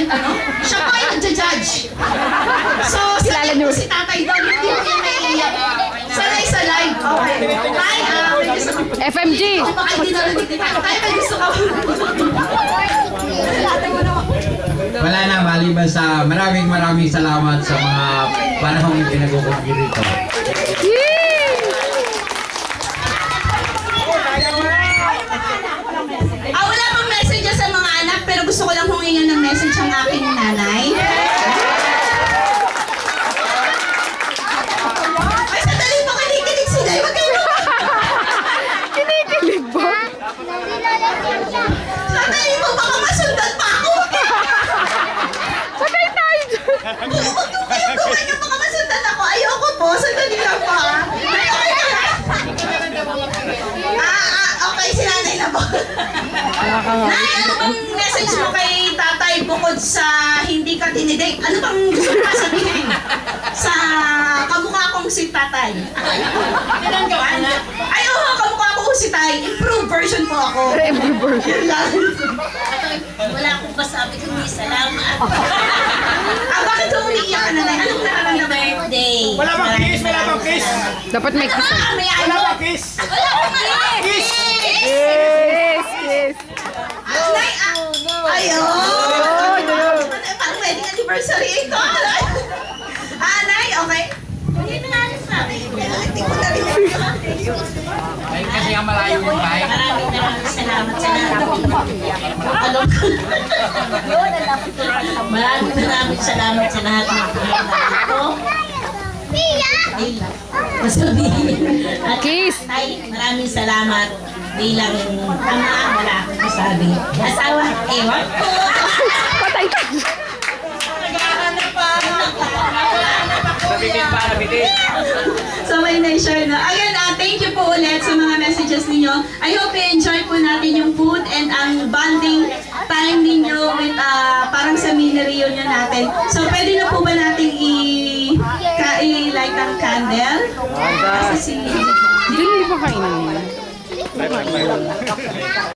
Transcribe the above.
ano, siya pa yung nagja-judge. So, sanay po si tatay doon, hindi ko yung naiiyak. Sanay sa live. Okay. Tay, may gusto ka. FMG! Baka hindi narinig ni Tay. Tay, may gusto ka. Wala na, maliban sa maraming salamat sa mga panahong pinag-ukumpi rito. Wala pang message sa mga anak, pero gusto ko lang humingan ng message ang aking nanay. Ay, sandali pa, kinikilig sila. Huwag kayo. Kinikilig ba? Sandali mo, baka masundan pa ako. Sakay tayo dyan! Huwag yung kayong gawin yung baka masundan ako. Ayoko po, sandali lang pa. Ay, okay na lang. Okay, si nanay na po. Nay, ano bang message mo kay tatay bukod sa hindi ka dinidate? Ano bang gusto mo sabihin sa kamukha kong si tatay? Ay, oo, kamukha ko si tay. Improved version po ako. Yun lang. Wala akong masabi kundi salamat. Bakit umiiyak ka na, Nay? Anong nararamdaman? Birthday. Wala bang kiss? Wala bang kiss? Dapat may kiss. May Wala ano? bang kiss? Wala akong mali! Kiss! Yes! Yes! Nay, ayun! Parang wedding anniversary ito. Nay, okay? Hindi na nga sabi. Hindi ko na rin. Kasi ang malayo yung bahay. Maraming salamat sa lahat. Alam ko. Maraming salamat sa lahat ng ito. Masabihin. At Kiss! Tay, maraming salamat bilang ama, wala akong masabi. Asawa, ewan ko. Patay ka! So may na-share na. Again, thank you po ulit sa mga messages ninyo. I hope you-enjoy po natin yung food and ang bonding time ninyo with parang sa mini reunion natin. So pwede na po ba natin i-light ang candle? Kasi si... Hindi pa kainin.